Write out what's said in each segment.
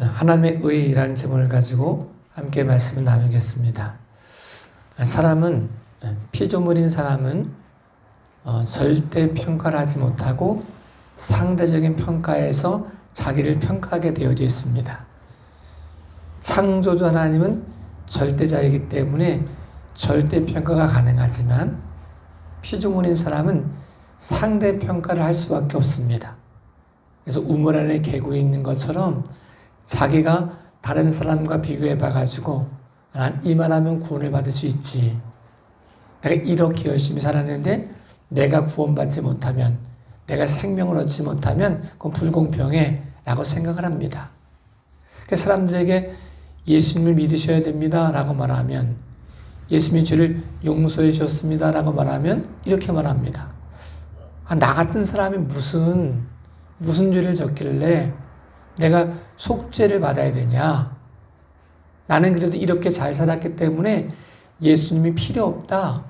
하나님의 의라는 제목을 가지고 함께 말씀을 나누겠습니다. 사람은, 피조물인 사람은 절대 평가를 하지 못하고 상대적인 평가에서 자기를 평가하게 되어져 있습니다. 창조주 하나님은 절대자이기 때문에 절대 평가가 가능하지만 피조물인 사람은 상대 평가를 할 수밖에 없습니다. 그래서 우물 안에 개구리 있는 것처럼 자기가 다른 사람과 비교해 봐가지고 난 이만하면 구원을 받을 수 있지. 내가 이렇게 열심히 살았는데 내가 구원받지 못하면, 내가 생명을 얻지 못하면 그건 불공평해 라고 생각을 합니다. 그래서 사람들에게 예수님을 믿으셔야 됩니다 라고 말하면, 예수님이 죄를 용서해 주셨습니다 라고 말하면 이렇게 말합니다. 나 같은 사람이 무슨 죄를 졌길래 내가 속죄를 받아야 되냐. 나는 그래도 이렇게 잘 살았기 때문에 예수님이 필요 없다.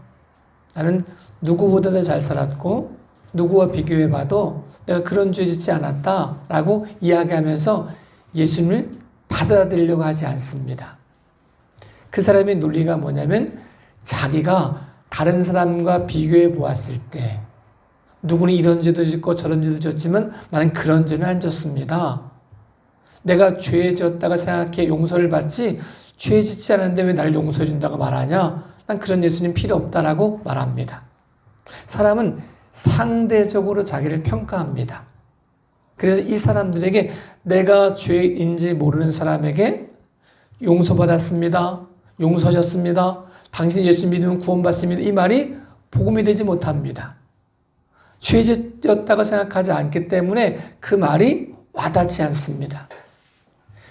나는 누구보다도 잘 살았고 누구와 비교해봐도 내가 그런 죄 짓지 않았다 라고 이야기하면서 예수님을 받아들이려고 하지 않습니다. 그 사람의 논리가 뭐냐면 자기가 다른 사람과 비교해 보았을 때 누구는 이런 죄도 짓고 저런 죄도 졌지만 나는 그런 죄는 안 졌습니다. 내가 죄 졌다가 생각해 용서를 받지 죄 짓지 않았는데 왜 나를 용서해 준다고 말하냐? 난 그런 예수님 필요 없다라고 말합니다. 사람은 상대적으로 자기를 평가합니다. 그래서 이 사람들에게 내가 죄인지 모르는 사람에게 용서받았습니다. 용서하셨습니다. 당신 예수 믿으면 구원받습니다. 이 말이 복음이 되지 못합니다. 죄 짓었다고 생각하지 않기 때문에 그 말이 와닿지 않습니다.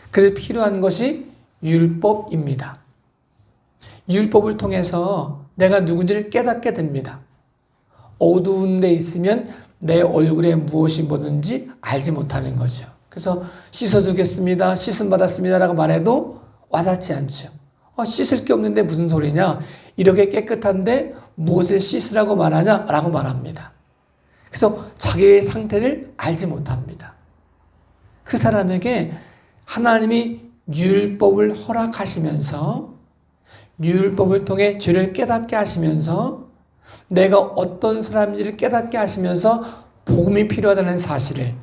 그래서 필요한 것이 율법입니다. 율법을 통해서 내가 누군지를 깨닫게 됩니다. 어두운 데 있으면 내 얼굴에 무엇이 뭐든지 알지 못하는 거죠. 그래서 씻어주겠습니다. 씻음 받았습니다 라고 말해도 와닿지 않죠. 씻을 게 없는데 무슨 소리냐. 이렇게 깨끗한데 무엇을 씻으라고 말하냐 라고 말합니다. 그래서 자기의 상태를 알지 못합니다. 그 사람에게 하나님이 율법을 허락하시면서 율법을 통해 죄를 깨닫게 하시면서 내가 어떤 사람인지를 깨닫게 하시면서 복음이 필요하다는 사실을,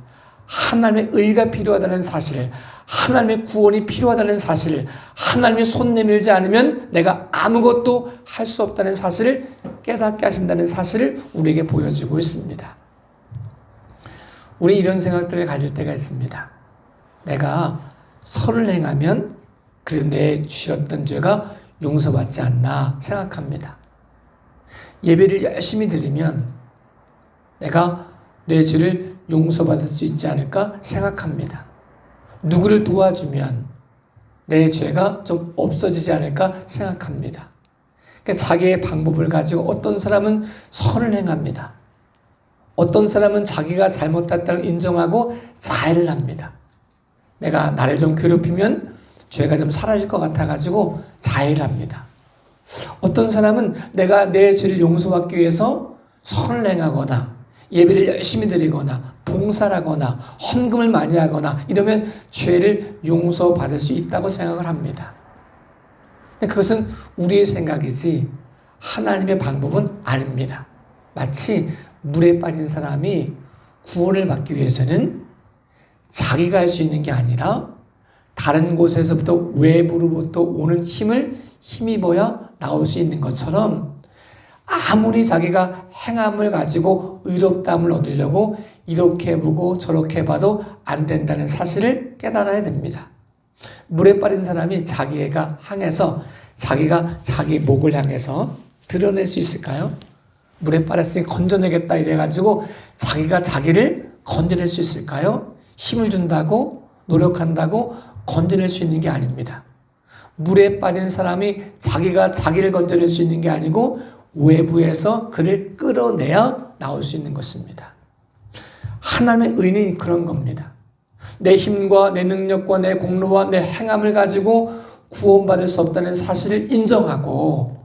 하나님의 의가 필요하다는 사실을, 하나님의 구원이 필요하다는 사실을, 하나님이 손 내밀지 않으면 내가 아무것도 할 수 없다는 사실을 깨닫게 하신다는 사실을 우리에게 보여주고 있습니다. 우리 이런 생각들을 가질 때가 있습니다. 내가 선을 행하면 그래도 내 지었던 죄가 용서받지 않나 생각합니다. 예배를 열심히 드리면 내가 내 죄를 용서받을 수 있지 않을까 생각합니다. 누구를 도와주면 내 죄가 좀 없어지지 않을까 생각합니다. 그러니까 자기의 방법을 가지고 어떤 사람은 선을 행합니다. 어떤 사람은 자기가 잘못했다는 인정하고 자해를 합니다. 내가 나를 좀 괴롭히면 죄가 좀 사라질 것 같아가지고 자해를 합니다. 어떤 사람은 내가 내 죄를 용서받기 위해서 선을 행하거나 예배를 열심히 드리거나 봉사를 하거나 헌금을 많이 하거나 이러면 죄를 용서받을 수 있다고 생각을 합니다. 근데 그것은 우리의 생각이지 하나님의 방법은 아닙니다. 마치 물에 빠진 사람이 구원을 받기 위해서는 자기가 할 수 있는 게 아니라 다른 곳에서부터 외부로부터 오는 힘을 힘입어야 나올 수 있는 것처럼 아무리 자기가 행함을 가지고 의롭다함을 얻으려고 이렇게 보고 저렇게 봐도 안 된다는 사실을 깨달아야 됩니다. 물에 빠진 사람이 자기가 향해서 자기가 자기 목을 향해서 드러낼 수 있을까요? 물에 빠졌으니 건져내겠다 이래가지고 자기가 자기를 건져낼 수 있을까요? 힘을 준다고 노력한다고 건져낼 수 있는 게 아닙니다. 물에 빠진 사람이 자기가 자기를 건져낼 수 있는 게 아니고 외부에서 그를 끌어내야 나올 수 있는 것입니다. 하나님의 의는 그런 겁니다. 내 힘과 내 능력과 내 공로와 내 행함을 가지고 구원받을 수 없다는 사실을 인정하고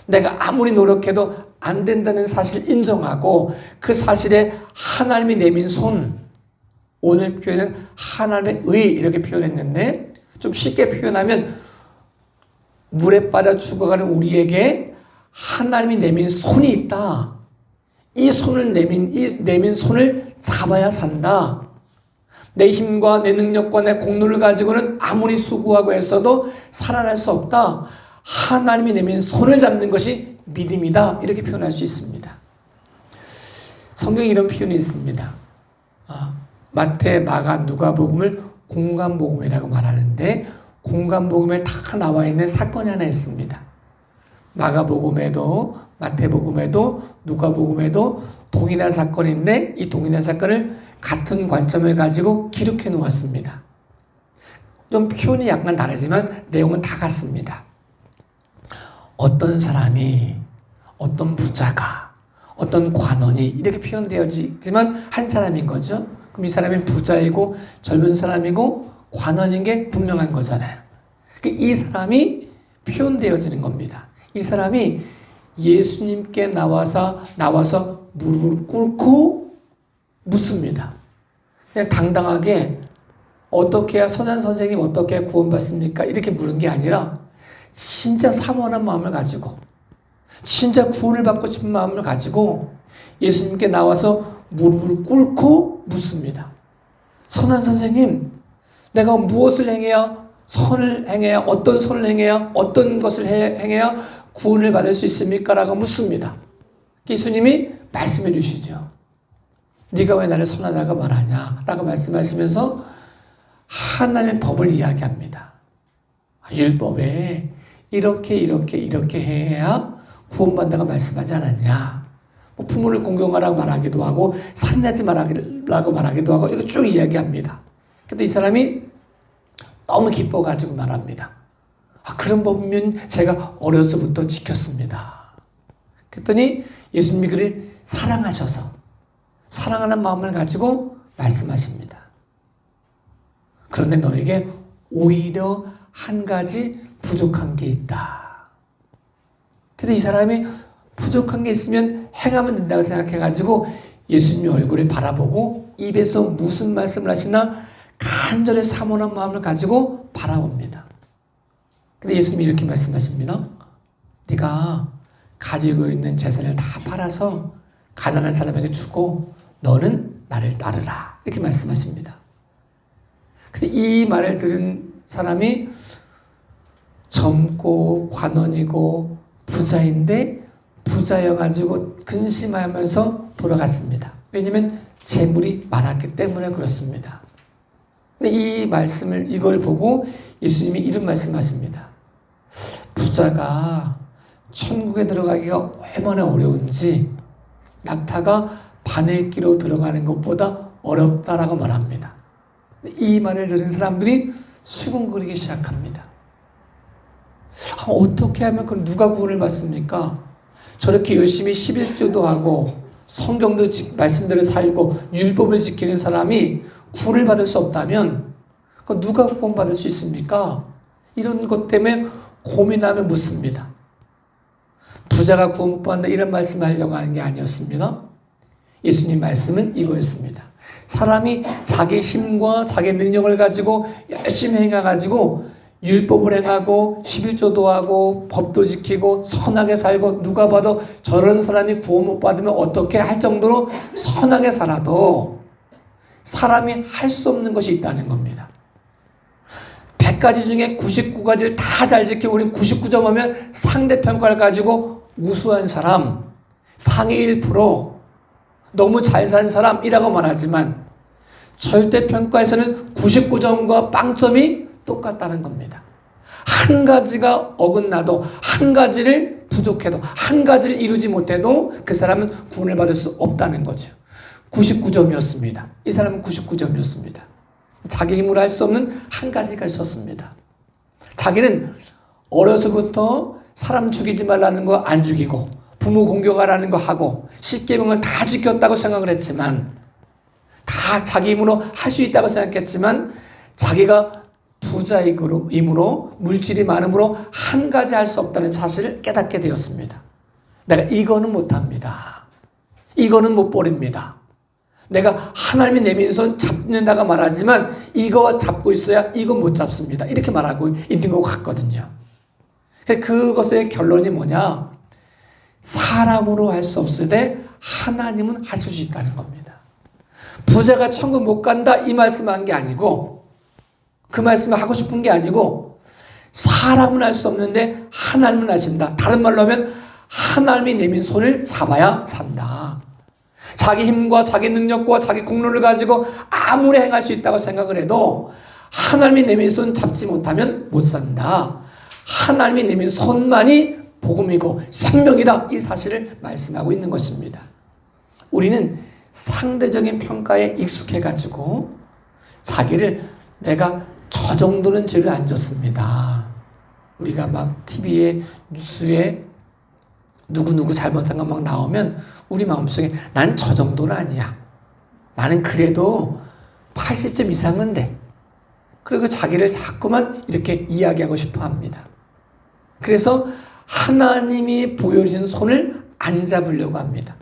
내가 아무리 노력해도 안 된다는 사실을 인정하고 그 사실에 하나님이 내민 손, 오늘 표현은 하나님의 의 이렇게 표현했는데 좀 쉽게 표현하면 물에 빠져 죽어가는 우리에게 하나님이 내민 손이 있다. 이 내민 손을 잡아야 산다. 내 힘과 내 능력과 내 공로를 가지고는 아무리 수고하고 애써도 살아날 수 없다. 하나님이 내민 손을 잡는 것이 믿음이다. 이렇게 표현할 수 있습니다. 성경에 이런 표현이 있습니다. 마태, 마가, 누가복음을 공간복음이라고 말하는데 공간복음에 다 나와 있는 사건이 하나 있습니다. 마가복음에도 마태복음에도 누가복음에도 동일한 사건인데 이 동일한 사건을 같은 관점을 가지고 기록해 놓았습니다. 좀 표현이 약간 다르지만 내용은 다 같습니다. 어떤 사람이, 어떤 부자가, 어떤 관원이 이렇게 표현되어지지만 한 사람인 거죠. 그럼 이 사람이 부자이고 젊은 사람이고 관원인 게 분명한 거잖아요. 이 사람이 표현되어지는 겁니다. 이 사람이 예수님께 나와서 무릎을 꿇고 묻습니다. 그냥 당당하게 어떻게 해야 선한 선생님 어떻게 해야 구원받습니까? 이렇게 물은 게 아니라 진짜 사모하는 마음을 가지고 진짜 구원을 받고 싶은 마음을 가지고 예수님께 나와서 무릎을 꿇고 묻습니다. 선한 선생님, 내가 무엇을 행해야 선을 행해야 어떤 선을 행해야 어떤 것을 행해야 구원을 받을 수 있습니까? 라고 묻습니다. 예수님이 말씀해 주시죠. 네가 왜 나를 선하다고 말하냐? 라고 말씀하시면서 하나님의 법을 이야기합니다. 율법에 이렇게 해야 구원받는다고 말씀하지 않았냐? 부모를 공경하라고 말하기도 하고 산내지 말라고 말하기도 하고 이거 쭉 이야기합니다. 그래도 이 사람이 너무 기뻐가지고 말합니다. 그런 법이면 제가 어려서부터 지켰습니다. 그랬더니 예수님이 그를 사랑하셔서 사랑하는 마음을 가지고 말씀하십니다. 그런데 너에게 오히려 한 가지 부족한 게 있다. 그래서 이 사람이 부족한 게 있으면 행하면 된다고 생각해가지고 예수님의 얼굴을 바라보고 입에서 무슨 말씀을 하시나 간절히 사모하는 마음을 가지고 바라봅니다. 근데 예수님이 이렇게 말씀하십니다. 네가 가지고 있는 재산을 다 팔아서 가난한 사람에게 주고 너는 나를 따르라. 이렇게 말씀하십니다. 근데 이 말을 들은 사람이 젊고 관원이고 부자인데 부자여가지고 근심하면서 돌아갔습니다. 왜냐하면 재물이 많았기 때문에 그렇습니다. 근데 이걸 보고 예수님이 이런 말씀하십니다. 부자가 천국에 들어가기가 얼마나 어려운지 낙타가 바늘 끼로 들어가는 것보다 어렵다라고 말합니다. 이 말을 들은 사람들이 수군거리기 시작합니다. 어떻게 하면 그럼 누가 구원을 받습니까? 저렇게 열심히 11조도 하고 성경도 말씀대로 살고 율법을 지키는 사람이 구원을 받을 수 없다면 누가 구원받을 수 있습니까? 이런 것 때문에 고민하며 묻습니다. 부자가 구원 못 받는다 이런 말씀을 하려고 하는 게 아니었습니다. 예수님 말씀은 이거였습니다. 사람이 자기 힘과 자기 능력을 가지고 열심히 행해가지고 율법을 행하고 11조도 하고 법도 지키고 선하게 살고 누가 봐도 저런 사람이 구원 못 받으면 어떻게 할 정도로 선하게 살아도 사람이 할 수 없는 것이 있다는 겁니다. 100가지 중에 99가지를 다 잘 지키고 우린 99점 하면 상대평가를 가지고 우수한 사람, 상위 1%, 너무 잘 산 사람이라고 말하지만 절대평가에서는 99점과 빵점이 똑같다는 겁니다. 한 가지가 어긋나도 한 가지를 부족해도 한 가지를 이루지 못해도 그 사람은 구원을 받을 수 없다는 거죠. 99점이었습니다. 이 사람은 99점이었습니다. 자기 힘으로 할 수 없는 한 가지가 있었습니다. 자기는 어려서부터 사람 죽이지 말라는 거 안 죽이고 부모 공경하라는 거 하고 10계명을 다 지켰다고 생각을 했지만 다 자기 힘으로 할 수 있다고 생각했지만 자기가 부자이므로 물질이 많으므로 한 가지 할 수 없다는 사실을 깨닫게 되었습니다. 내가 이거는 못합니다. 이거는 못 버립니다. 내가 하나님이 내민 손 잡는다가 말하지만 이거 잡고 있어야 이거 못 잡습니다. 이렇게 말하고 있는 것 같거든요. 그것의 결론이 뭐냐? 사람으로 할 수 없을 때 하나님은 하실 수 있다는 겁니다. 부자가 천국 못 간다 이 말씀한 게 아니고, 그 말씀을 하고 싶은 게 아니고, 사람은 할 수 없는데 하나님은 하신다. 다른 말로 하면 하나님이 내민 손을 잡아야 산다. 자기 힘과 자기 능력과 자기 공로를 가지고 아무리 행할 수 있다고 생각을 해도 하나님이 내민 손 잡지 못하면 못 산다. 하나님이 내민 손만이 복음이고 생명이다. 이 사실을 말씀하고 있는 것입니다. 우리는 상대적인 평가에 익숙해가지고 자기를 내가 저 정도는 죄를 안 졌습니다. 우리가 막 TV에 뉴스에 누구누구 잘못한 거 막 나오면 우리 마음속에 난 저 정도는 아니야. 나는 그래도 80점 이상은 돼. 그리고 자기를 자꾸만 이렇게 이야기하고 싶어 합니다. 그래서 하나님이 보여주신 손을 안 잡으려고 합니다.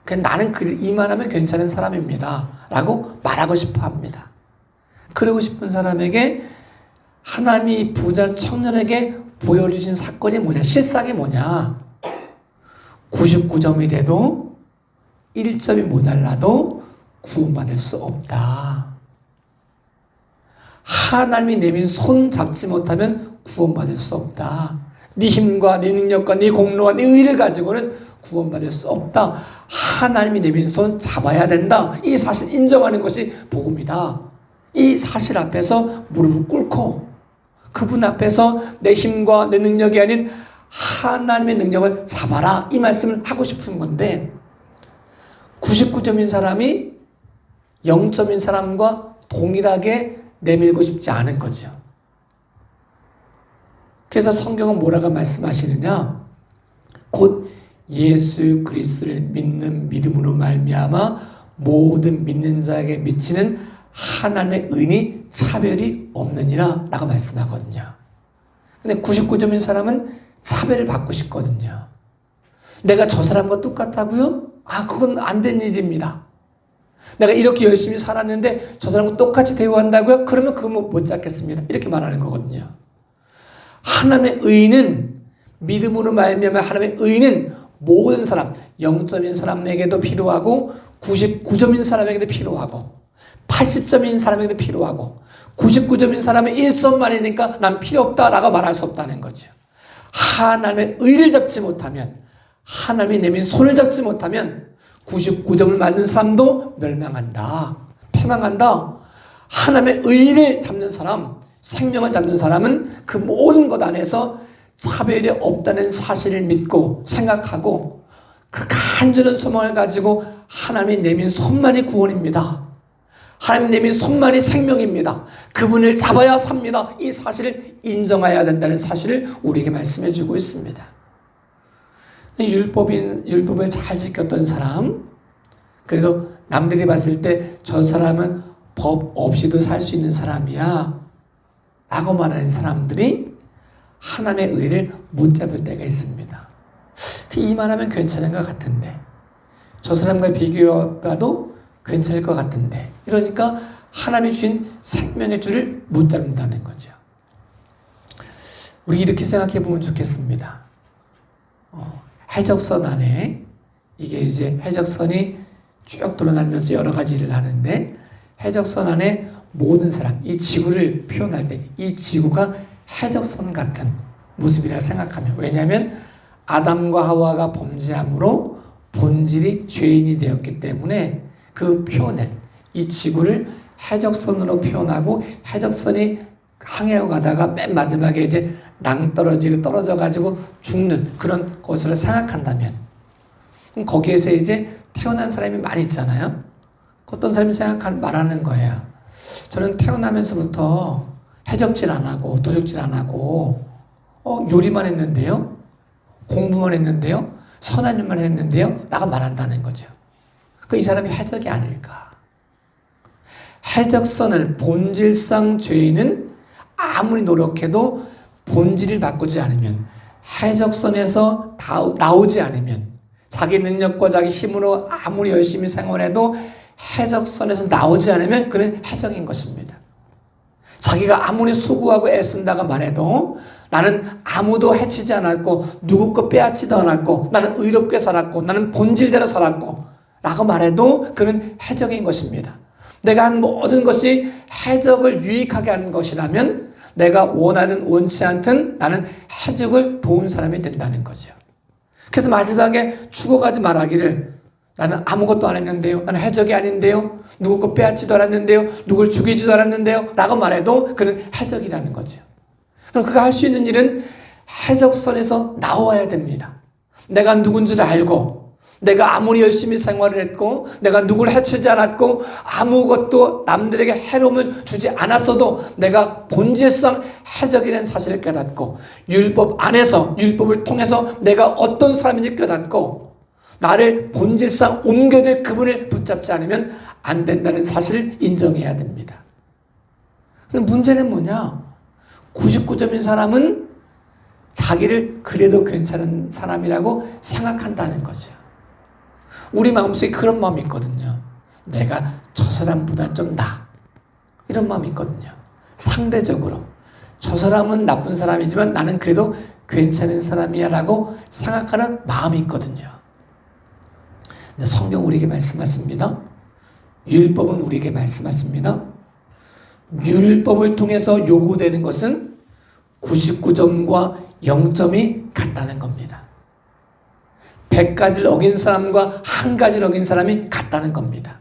그냥 나는 이만하면 괜찮은 사람입니다. 라고 말하고 싶어 합니다. 그러고 싶은 사람에게 하나님이 부자 청년에게 보여주신 사건이 뭐냐? 실상이 뭐냐? 99점이 돼도 1점이 모자라도 구원받을 수 없다. 하나님이 내민 손 잡지 못하면 구원받을 수 없다. 네 힘과 네 능력과 네 공로와 네 의를 가지고는 구원받을 수 없다. 하나님이 내민 손 잡아야 된다. 이 사실 인정하는 것이 복음이다. 이 사실 앞에서 무릎을 꿇고 그분 앞에서 내 힘과 내 능력이 아닌 하나님의 능력을 잡아라. 이 말씀을 하고 싶은 건데 99점인 사람이 0점인 사람과 동일하게 내밀고 싶지 않은 거죠. 그래서 성경은 뭐라고 말씀하시느냐? 곧 예수 그리스도를 믿는 믿음으로 말미암아 모든 믿는 자에게 미치는 하나님의 은이 차별이 없느니라 라고 말씀하거든요. 근데 99점인 사람은 차별을 받고 싶거든요. 내가 저 사람과 똑같다고요? 그건 안 된 일입니다. 내가 이렇게 열심히 살았는데 저 사람과 똑같이 대우한다고요? 그러면 그거 못 잡겠습니다. 이렇게 말하는 거거든요. 하나님의 의는 믿음으로 말미암아 하나님의 의는 모든 사람 0점인 사람에게도 필요하고 99점인 사람에게도 필요하고 80점인 사람에게도 필요하고 99점인 사람은 1점만이니까 난 필요 없다라고 말할 수 없다는 거죠. 하나님의 의를 잡지 못하면 하나님이 내민 손을 잡지 못하면 99점을 맞는 사람도 멸망한다. 패망한다. 하나님의 의를 잡는 사람, 생명을 잡는 사람은 그 모든 것 안에서 차별이 없다는 사실을 믿고 생각하고 그 간절한 소망을 가지고 하나님이 내민 손만이 구원입니다. 하나님 내민 손만이 생명입니다. 그분을 잡아야 삽니다. 이 사실을 인정해야 된다는 사실을 우리에게 말씀해 주고 있습니다. 율법을 잘 지켰던 사람, 그래도 남들이 봤을 때 저 사람은 법 없이도 살 수 있는 사람이야 라고 말하는 사람들이 하나님의 의를 못 잡을 때가 있습니다. 이만하면 괜찮은 것 같은데 저 사람과 비교해봐도 괜찮을 것 같은데 이러니까 하나님이 주신 생명의 줄을 못 잡는다는 거죠. 우리 이렇게 생각해 보면 좋겠습니다. 해적선 안에 이게 이제 해적선이 쭉 돌아다니면서 여러 가지 일을 하는데 해적선 안에 모든 사람, 이 지구를 표현할 때 이 지구가 해적선 같은 모습이라 생각하면, 왜냐하면 아담과 하와가 범죄함으로 본질이 죄인이 되었기 때문에 그 표현을 이 지구를 해적선으로 표현하고 해적선이 항해하고 가다가 맨 마지막에 이제 낭떠러지고 떨어져가지고 죽는 그런 것으로 생각한다면 그럼 거기에서 이제 태어난 사람이 많이 있잖아요. 어떤 사람이 말하는 거예요. 저는 태어나면서부터 해적질 안 하고 도둑질 안 하고 요리만 했는데요. 공부만 했는데요. 선한 일만 했는데요. 라고 말한다는 거죠. 이 사람이 해적이 아닐까. 해적선을 본질상 죄인은 아무리 노력해도 본질을 바꾸지 않으면 해적선에서 나오지 않으면 자기 능력과 자기 힘으로 아무리 열심히 생활해도 해적선에서 나오지 않으면 그는 해적인 것입니다. 자기가 아무리 수고하고 애쓴다가 말해도 나는 아무도 해치지 않았고 누구 것 빼앗지도 않았고 나는 의롭게 살았고 나는 본질대로 살았고 라고 말해도 그는 해적인 것입니다. 내가 한 모든 것이 해적을 유익하게 하는 것이라면 내가 원하든 원치 않든 나는 해적을 도운 사람이 된다는 거죠. 그래서 마지막에 죽어가지 말하기를 나는 아무것도 안 했는데요. 나는 해적이 아닌데요. 누구 거 빼앗지도 않았는데요. 누굴 죽이지도 않았는데요. 라고 말해도 그는 해적이라는 거죠. 그럼 그가 할 수 있는 일은 해적선에서 나와야 됩니다. 내가 누군지를 알고 내가 아무리 열심히 생활을 했고 내가 누굴 해치지 않았고 아무것도 남들에게 해로움을 주지 않았어도 내가 본질상 해적이라는 사실을 깨닫고 율법 안에서 율법을 통해서 내가 어떤 사람인지 깨닫고 나를 본질상 옮겨질 그분을 붙잡지 않으면 안 된다는 사실을 인정해야 됩니다. 근데 문제는 뭐냐? 99점인 사람은 자기를 그래도 괜찮은 사람이라고 생각한다는 거죠. 우리 마음속에 그런 마음이 있거든요. 내가 저 사람보다 좀 나아. 이런 마음이 있거든요. 상대적으로. 저 사람은 나쁜 사람이지만 나는 그래도 괜찮은 사람이야 라고 생각하는 마음이 있거든요. 성경 우리에게 말씀하십니다. 율법은 우리에게 말씀하십니다. 율법을 통해서 요구되는 것은 99점과 0점이 같다는 겁니다. 100가지를 어긴 사람과 한 가지를 어긴 사람이 같다는 겁니다.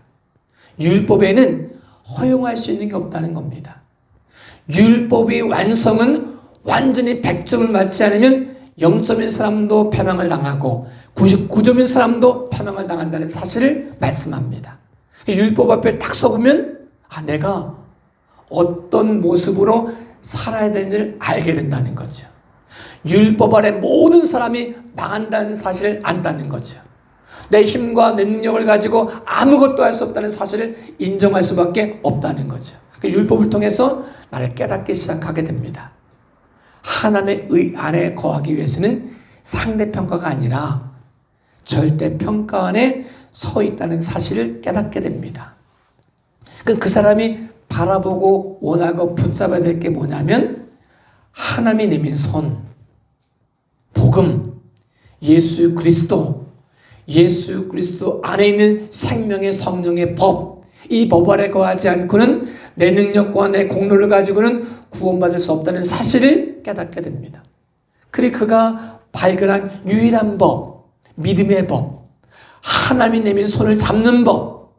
율법에는 허용할 수 있는 게 없다는 겁니다. 율법의 완성은 완전히 100점을 맞지 않으면 0점인 사람도 패망을 당하고 99점인 사람도 패망을 당한다는 사실을 말씀합니다. 율법 앞에 딱 서보면 내가 어떤 모습으로 살아야 되는지를 알게 된다는 거죠. 율법 아래 모든 사람이 망한다는 사실을 안다는 거죠. 내 힘과 내 능력을 가지고 아무것도 할 수 없다는 사실을 인정할 수밖에 없다는 거죠. 율법을 통해서 나를 깨닫기 시작하게 됩니다. 하나님의 의 안에 거하기 위해서는 상대평가가 아니라 절대평가 안에 서 있다는 사실을 깨닫게 됩니다. 그 사람이 바라보고 원하고 붙잡아야 될 게 뭐냐면 하나님이 내민 손, 복음, 예수 그리스도 안에 있는 생명의 성령의 법, 이 법 아래 거하지 않고는 내 능력과 내 공로를 가지고는 구원받을 수 없다는 사실을 깨닫게 됩니다. 그리고 그가 발견한 유일한 법, 믿음의 법, 하나님이 내민 손을 잡는 법,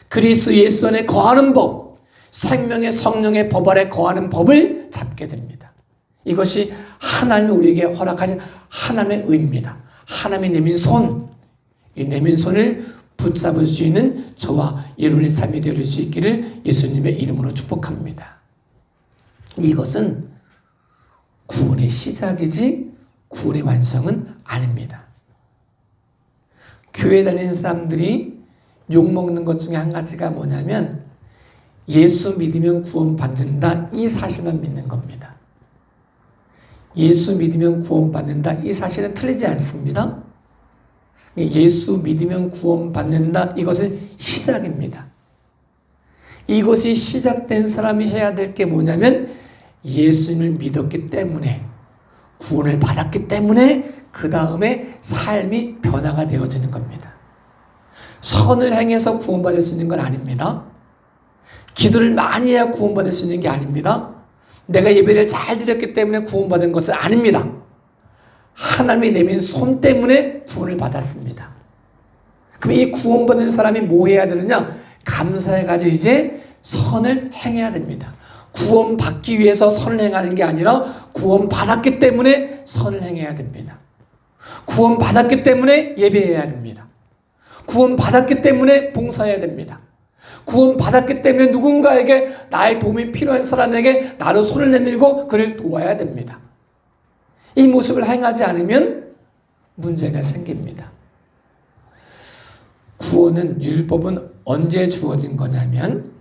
그리스도 예수 안에 거하는 법, 생명의 성령의 법 아래 거하는 법을 잡게 됩니다. 이것이 하나님이 우리에게 허락하신 하나님의 의입니다. 하나님이 내민 손, 이 내민 손을 붙잡을 수 있는 저와 여러분의 삶이 되어줄 수 있기를 예수님의 이름으로 축복합니다. 이것은 구원의 시작이지 구원의 완성은 아닙니다. 교회 다니는 사람들이 욕먹는 것 중에 한 가지가 뭐냐면 예수 믿으면 구원받는다 이 사실만 믿는 겁니다. 예수 믿으면 구원받는다 이 사실은 틀리지 않습니다. 예수 믿으면 구원받는다 이것은 시작입니다. 이것이 시작된 사람이 해야 될 게 뭐냐면 예수님을 믿었기 때문에 구원을 받았기 때문에 그 다음에 삶이 변화가 되어지는 겁니다. 선을 행해서 구원받을 수 있는 건 아닙니다. 기도를 많이 해야 구원받을 수 있는 게 아닙니다. 내가 예배를 잘 드렸기 때문에 구원받은 것은 아닙니다. 하나님이 내민 손 때문에 구원을 받았습니다. 그럼 이 구원받은 사람이 뭐 해야 되느냐? 감사해가지고 이제 선을 행해야 됩니다. 구원받기 위해서 선을 행하는 게 아니라 구원받았기 때문에 선을 행해야 됩니다. 구원받았기 때문에 예배해야 됩니다. 구원받았기 때문에 봉사해야 됩니다. 구원받았기 때문에 누군가에게 나의 도움이 필요한 사람에게 나로 손을 내밀고 그를 도와야 됩니다. 이 모습을 행하지 않으면 문제가 생깁니다. 구원은 율법은 언제 주어진 거냐면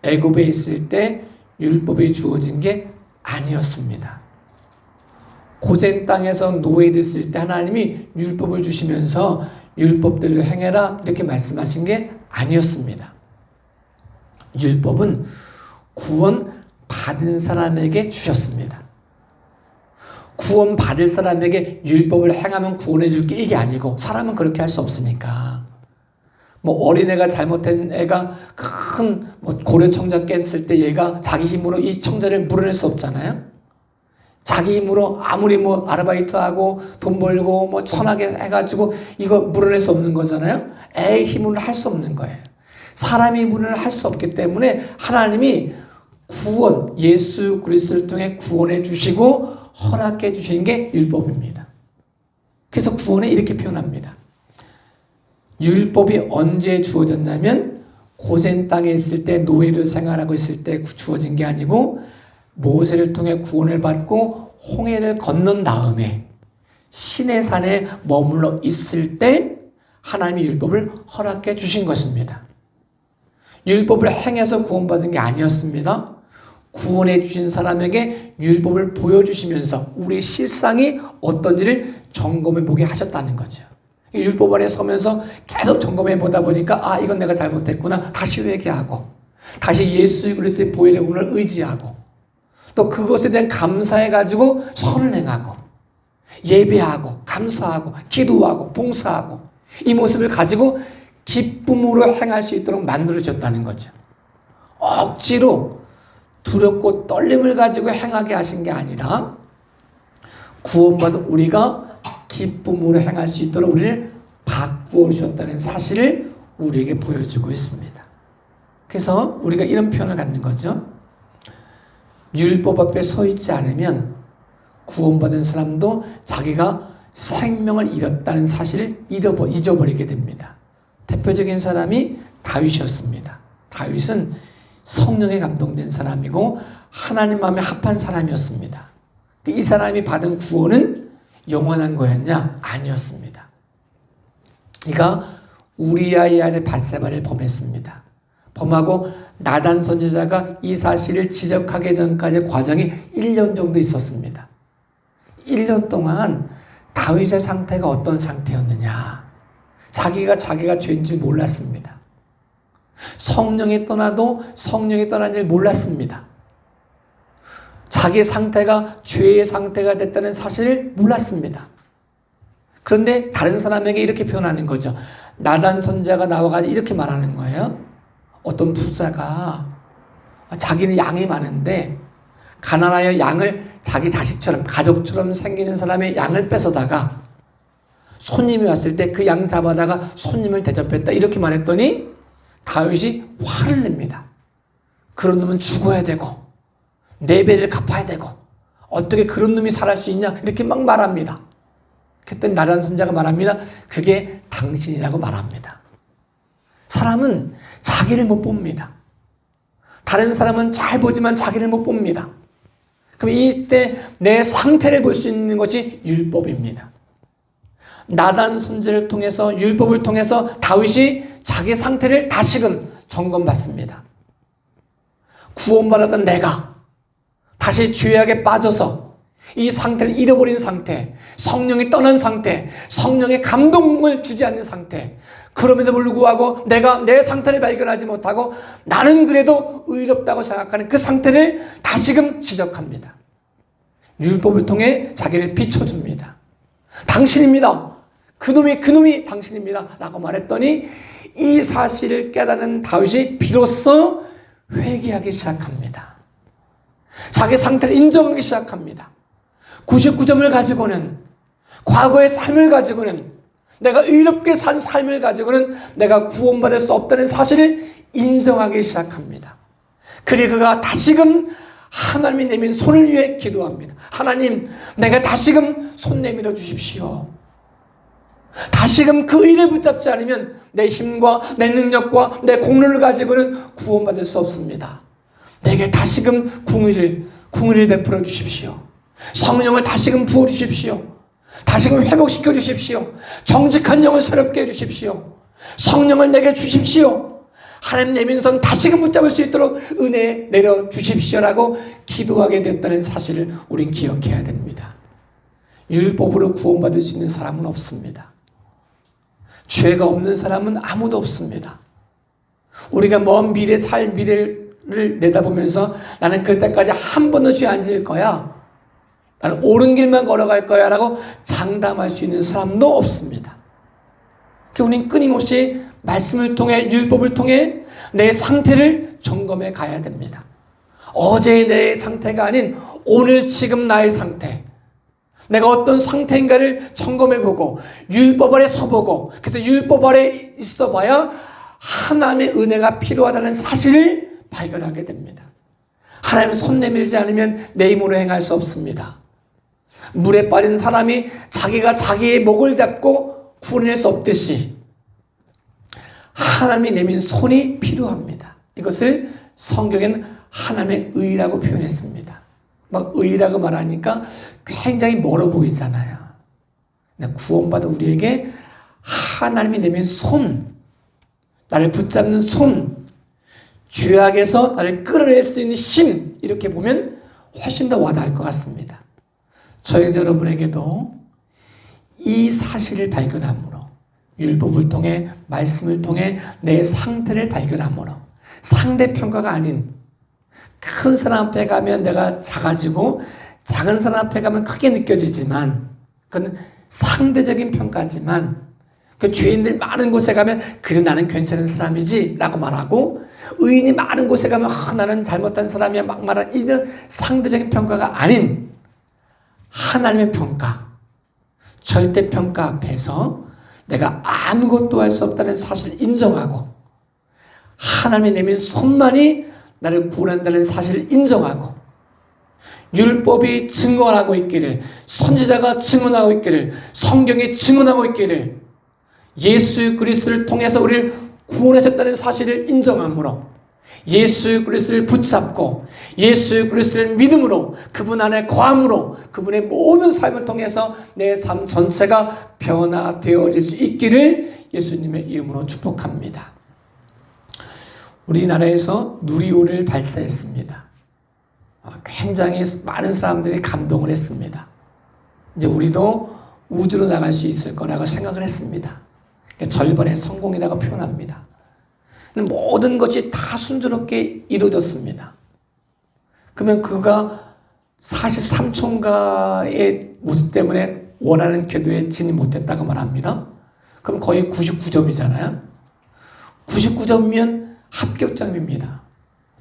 애굽에 있을 때 율법이 주어진 게 아니었습니다. 고센 땅에서 노예됐을 때 하나님이 율법을 주시면서 율법대로 행해라 이렇게 말씀하신 게 아니었습니다. 율법은 구원 받은 사람에게 주셨습니다. 구원 받을 사람에게 율법을 행하면 구원해 줄게 이게 아니고 사람은 그렇게 할 수 없으니까 어린애가 잘못된 애가 큰 고려청자 깼을 때 얘가 자기 힘으로 이 청자를 물어낼 수 없잖아요. 자기 힘으로 아무리 아르바이트하고 돈 벌고 천하게 해가지고 이거 물어낼 수 없는 거잖아요. 애의 힘으로 할 수 없는 거예요. 사람의 힘으로는 할 수 없기 때문에 하나님이 구원, 예수 그리스도를 통해 구원해 주시고 허락해 주신 게 율법입니다. 그래서 구원을 이렇게 표현합니다. 율법이 언제 주어졌냐면 고센 땅에 있을 때 노예로 생활하고 있을 때 주어진 게 아니고 모세를 통해 구원을 받고 홍해를 건넌 다음에 시내산에 머물러 있을 때 하나님이 율법을 허락해 주신 것입니다. 율법을 행해서 구원받은 게 아니었습니다. 구원해 주신 사람에게 율법을 보여주시면서 우리의 실상이 어떤지를 점검해 보게 하셨다는 거죠. 율법 안에 서면서 계속 점검해 보다 보니까 이건 내가 잘못했구나. 다시 회개하고 다시 예수 그리스도의 보혈의 운을 의지하고 또 그것에 대한 감사해 가지고 선을 행하고 예배하고 감사하고 기도하고 봉사하고 이 모습을 가지고 기쁨으로 행할 수 있도록 만들어졌다는 거죠. 억지로 두렵고 떨림을 가지고 행하게 하신 게 아니라 구원받은 우리가 기쁨으로 행할 수 있도록 우리를 바꾸어 주셨다는 사실을 우리에게 보여주고 있습니다. 그래서 우리가 이런 표현을 갖는 거죠. 율법 앞에 서 있지 않으면 구원받은 사람도 자기가 생명을 잃었다는 사실을 잊어버리게 됩니다. 대표적인 사람이 다윗이었습니다. 다윗은 성령에 감동된 사람이고 하나님 마음에 합한 사람이었습니다. 이 사람이 받은 구원은 영원한 거였냐? 아니었습니다. 그가 우리아의 아내 밧세바를 범했습니다. 범하고 나단 선지자가 이 사실을 지적하기 전까지 과정이 1년 정도 있었습니다. 1년 동안 다윗의 상태가 어떤 상태였느냐? 자기가 죄인지 몰랐습니다. 성령이 떠나도 성령이 떠난 줄 몰랐습니다. 자기 상태가 죄의 상태가 됐다는 사실을 몰랐습니다. 그런데 다른 사람에게 이렇게 표현하는 거죠. 나단 선지자가 나와가지고 이렇게 말하는 거예요. 어떤 부자가 자기는 양이 많은데 가난하여 양을 자기 자식처럼 가족처럼 생기는 사람의 양을 뺏어다가 손님이 왔을 때 그 양 잡아다가 손님을 대접했다 이렇게 말했더니 다윗이 화를 냅니다. 그런 놈은 죽어야 되고 내 배를 갚아야 되고 어떻게 그런 놈이 살할 수 있냐 이렇게 막 말합니다. 그랬더니 나단 선지자가 말합니다. 그게 당신이라고 말합니다. 사람은 자기를 못 봅니다. 다른 사람은 잘 보지만 자기를 못 봅니다. 그럼 이때 내 상태를 볼 수 있는 것이 율법입니다. 나단 선지자를 통해서 율법을 통해서 다윗이 자기 상태를 다시금 점검받습니다. 구원받았던 내가 다시 죄악에 빠져서 이 상태를 잃어버린 상태, 성령이 떠난 상태, 성령의 감동을 주지 않는 상태, 그럼에도 불구하고 내가 내 상태를 발견하지 못하고 나는 그래도 의롭다고 생각하는 그 상태를 다시금 지적합니다. 율법을 통해 자기를 비춰줍니다. 당신입니다. 그놈이 당신입니다. 라고 말했더니 이 사실을 깨닫는 다윗이 비로소 회개하기 시작합니다. 자기 상태를 인정하기 시작합니다. 99점을 가지고는 과거의 삶을 가지고는 내가 의롭게 산 삶을 가지고는 내가 구원받을 수 없다는 사실을 인정하기 시작합니다. 그리고 그가 다시금 하나님이 내민 손을 위해 기도합니다. 하나님, 내가 다시금 손 내밀어 주십시오. 다시금 그 의를 붙잡지 않으면 내 힘과 내 능력과 내 공로를 가지고는 구원받을 수 없습니다. 내게 다시금 궁의를 베풀어 주십시오. 성령을 다시금 부어 주십시오. 다시금 회복시켜 주십시오. 정직한 영을 새롭게 해 주십시오. 성령을 내게 주십시오. 하나님 내민 손 다시금 붙잡을 수 있도록 은혜 내려 주십시오라고 기도하게 됐다는 사실을 우린 기억해야 됩니다. 율법으로 구원받을 수 있는 사람은 없습니다. 죄가 없는 사람은 아무도 없습니다. 우리가 먼 미래 살 미래를 내다보면서 나는 그때까지 한 번도 죄 안 지을 거야, 나는 옳은 길만 걸어갈 거야 라고 장담할 수 있는 사람도 없습니다. 우리는 끊임없이 말씀을 통해, 율법을 통해 내 상태를 점검해 가야 됩니다. 어제의 내 상태가 아닌 오늘 지금 나의 상태, 내가 어떤 상태인가를 점검해보고 율법 아래 서보고, 그래서 율법 아래 있어봐야 하나님의 은혜가 필요하다는 사실을 발견하게 됩니다. 하나님 손 내밀지 않으면 내 힘으로 행할 수 없습니다. 물에 빠진 사람이 자기가 자기의 목을 잡고 구원할 수 없듯이 하나님이 내민 손이 필요합니다. 이것을 성경에는 하나님의 의라고 표현했습니다. 막 의라고 말하니까 굉장히 멀어 보이잖아요. 구원받은 우리에게 하나님이 내민 손, 나를 붙잡는 손, 죄악에서 나를 끌어낼 수 있는 힘, 이렇게 보면 훨씬 더 와닿을 것 같습니다. 저희도 여러분에게도 이 사실을 발견함으로, 율법을 통해, 말씀을 통해 내 상태를 발견함으로, 상대평가가 아닌, 큰 사람 앞에 가면 내가 작아지고 작은 사람 앞에 가면 크게 느껴지지만 그건 상대적인 평가지만, 그 죄인들 많은 곳에 가면 그래 나는 괜찮은 사람이지 라고 말하고, 의인이 많은 곳에 가면 나는 잘못한 사람이야 막 말하는 이런 상대적인 평가가 아닌 하나님의 평가, 절대평가 앞에서 내가 아무것도 할 수 없다는 사실을 인정하고, 하나님이 내민 손만이 나를 구원한다는 사실을 인정하고, 율법이 증언하고 있기를, 선지자가 증언하고 있기를, 성경이 증언하고 있기를, 예수 그리스도를 통해서 우리를 구원하셨다는 사실을 인정함으로, 예수 그리스도를 붙잡고 예수 그리스도를 믿음으로 그분 안에 거함으로 그분의 모든 삶을 통해서 내 삶 전체가 변화되어질 수 있기를 예수님의 이름으로 축복합니다. 우리나라에서 누리호를 발사했습니다. 굉장히 많은 사람들이 감동을 했습니다. 이제 우리도 우주로 나갈 수 있을 거라고 생각을 했습니다. 절반의 성공이라고 표현합니다. 모든 것이 다 순조롭게 이루어졌습니다. 그러면 그가 43초인가의 모습 때문에 원하는 궤도에 진입 못했다고 말합니다. 그럼 거의 99점이잖아요. 99점이면 합격점입니다.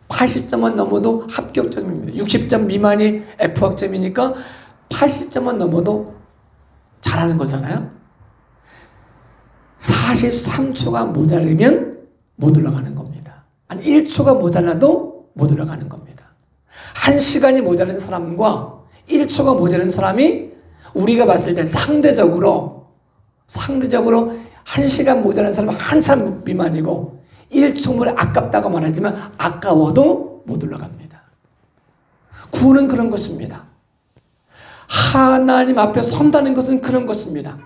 80점만 넘어도 합격점입니다. 60점 미만이 F학점이니까 80점만 넘어도 잘하는 거잖아요. 43초가 모자르면 못 올라가는 겁니다. 한 1초가 모자라도 못 올라가는 겁니다. 1시간이 모자른 사람과 1초가 모자른 사람이 우리가 봤을 때 상대적으로 1시간 모자란 사람은 한참 미만이고 1초물에 아깝다고 말하지만 아까워도 못 올라갑니다. 구원은 그런 것입니다. 하나님 앞에 선다는 것은 그런 것입니다.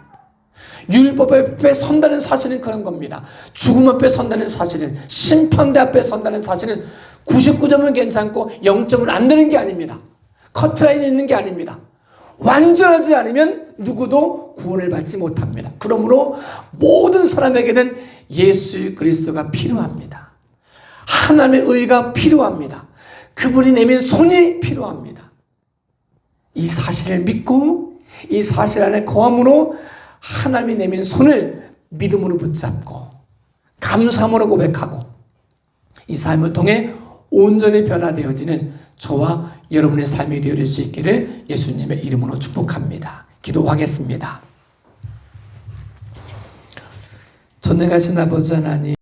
율법 앞에 선다는 사실은 그런 겁니다. 죽음 앞에 선다는 사실은, 심판대 앞에 선다는 사실은 99점은 괜찮고 0점은 안 되는 게 아닙니다. 커트라인에 있는 게 아닙니다. 완전하지 않으면 누구도 구원을 받지 못합니다. 그러므로 모든 사람에게는 예수 그리스도가 필요합니다. 하나님의 의가 필요합니다. 그분이 내민 손이 필요합니다. 이 사실을 믿고 이 사실 안에 거함으로 하나님이 내민 손을 믿음으로 붙잡고 감사함으로 고백하고 이 삶을 통해 온전히 변화되어지는 저와 여러분의 삶이 되어질 수 있기를 예수님의 이름으로 축복합니다. 기도하겠습니다. 전능하신 아버지 하나님,